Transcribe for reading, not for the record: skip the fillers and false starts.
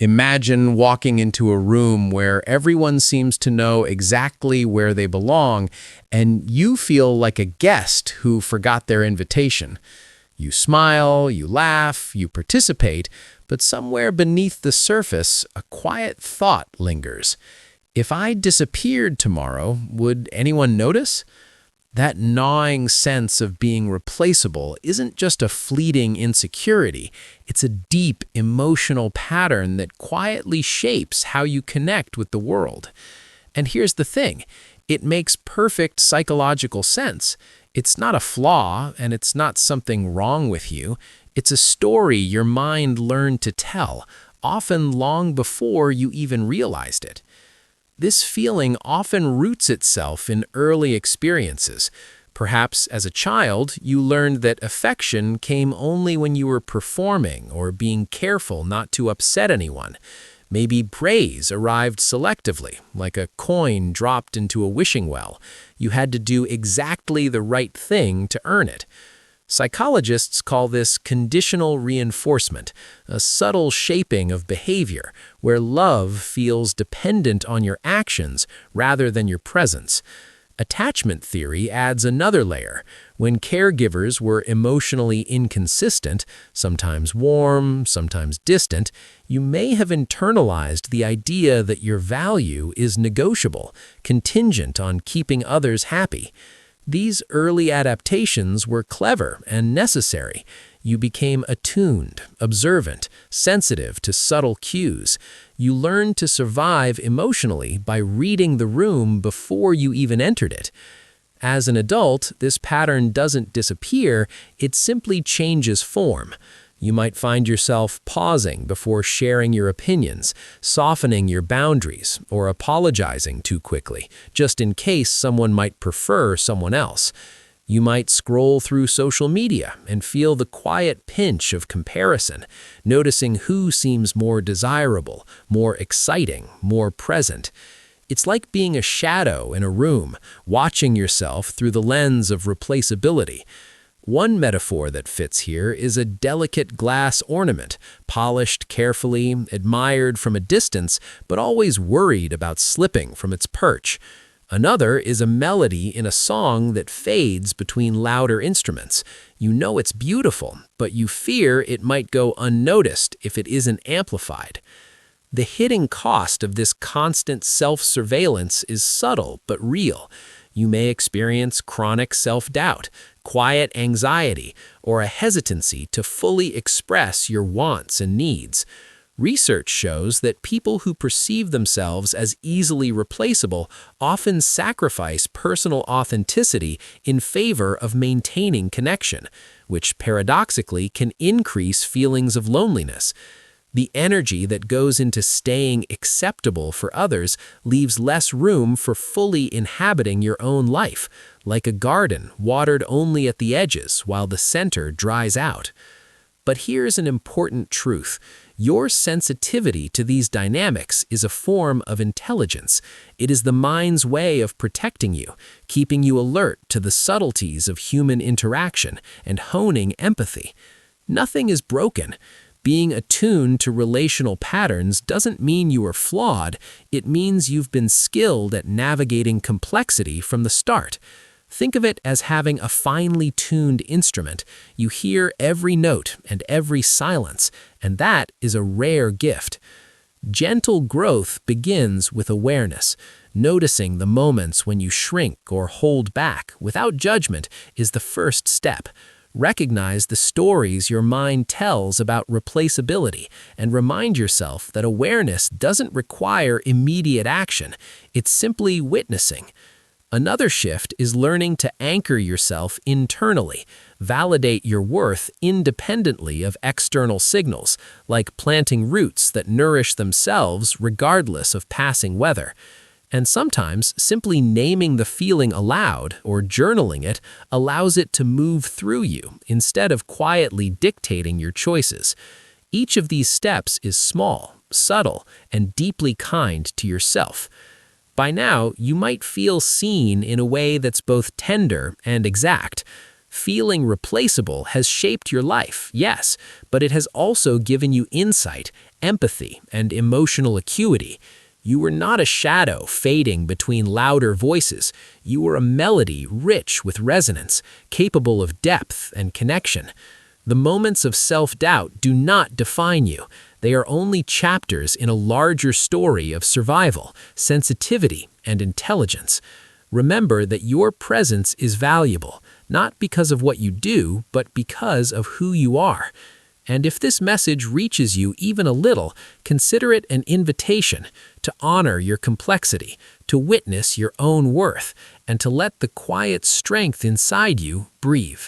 Imagine walking into a room where everyone seems to know exactly where they belong, and you feel like a guest who forgot their invitation. You smile, you laugh, you participate, but somewhere beneath the surface, a quiet thought lingers. If I disappeared tomorrow, would anyone notice? That gnawing sense of being replaceable isn't just a fleeting insecurity, it's a deep emotional pattern that quietly shapes how you connect with the world. And here's the thing, it makes perfect psychological sense. It's not a flaw, and it's not something wrong with you. It's a story your mind learned to tell, often long before you even realized it. This feeling often roots itself in early experiences. Perhaps as a child, you learned that affection came only when you were performing or being careful not to upset anyone. Maybe praise arrived selectively, like a coin dropped into a wishing well. You had to do exactly the right thing to earn it. Psychologists call this conditional reinforcement, a subtle shaping of behavior where love feels dependent on your actions rather than your presence. Attachment theory adds another layer. When caregivers were emotionally inconsistent, sometimes warm, sometimes distant, you may have internalized the idea that your value is negotiable, contingent on keeping others happy. These early adaptations were clever and necessary. You became attuned, observant, sensitive to subtle cues. You learned to survive emotionally by reading the room before you even entered it. As an adult, this pattern doesn't disappear, it simply changes form. You might find yourself pausing before sharing your opinions, softening your boundaries, or apologizing too quickly, just in case someone might prefer someone else. You might scroll through social media and feel the quiet pinch of comparison, noticing who seems more desirable, more exciting, more present. It's like being a shadow in a room, watching yourself through the lens of replaceability. One metaphor that fits here is a delicate glass ornament, polished carefully, admired from a distance, but always worried about slipping from its perch. Another is a melody in a song that fades between louder instruments. You know it's beautiful, but you fear it might go unnoticed if it isn't amplified. The hidden cost of this constant self-surveillance is subtle but real. You may experience chronic self-doubt, quiet anxiety, or a hesitancy to fully express your wants and needs. Research shows that people who perceive themselves as easily replaceable often sacrifice personal authenticity in favor of maintaining connection, which paradoxically can increase feelings of loneliness. The energy that goes into staying acceptable for others leaves less room for fully inhabiting your own life, like a garden watered only at the edges while the center dries out. But here's an important truth. Your sensitivity to these dynamics is a form of intelligence. It is the mind's way of protecting you, keeping you alert to the subtleties of human interaction and honing empathy. Nothing is broken. Being attuned to relational patterns doesn't mean you are flawed, it means you've been skilled at navigating complexity from the start. Think of it as having a finely tuned instrument. You hear every note and every silence, and that is a rare gift. Gentle growth begins with awareness. Noticing the moments when you shrink or hold back without judgment is the first step. Recognize the stories your mind tells about replaceability and remind yourself that awareness doesn't require immediate action. It's simply witnessing. Another shift is learning to anchor yourself internally, validate your worth independently of external signals, like planting roots that nourish themselves regardless of passing weather. And sometimes, simply naming the feeling aloud or journaling it allows it to move through you instead of quietly dictating your choices. Each of these steps is small, subtle, and deeply kind to yourself. By now, you might feel seen in a way that's both tender and exact. Feeling replaceable has shaped your life, yes, but it has also given you insight, empathy and emotional acuity. You were not a shadow fading between louder voices. You were a melody rich with resonance, capable of depth and connection. The moments of self-doubt do not define you. They are only chapters in a larger story of survival, sensitivity, and intelligence. Remember that your presence is valuable, not because of what you do, but because of who you are. And if this message reaches you even a little, consider it an invitation to honor your complexity, to witness your own worth, and to let the quiet strength inside you breathe.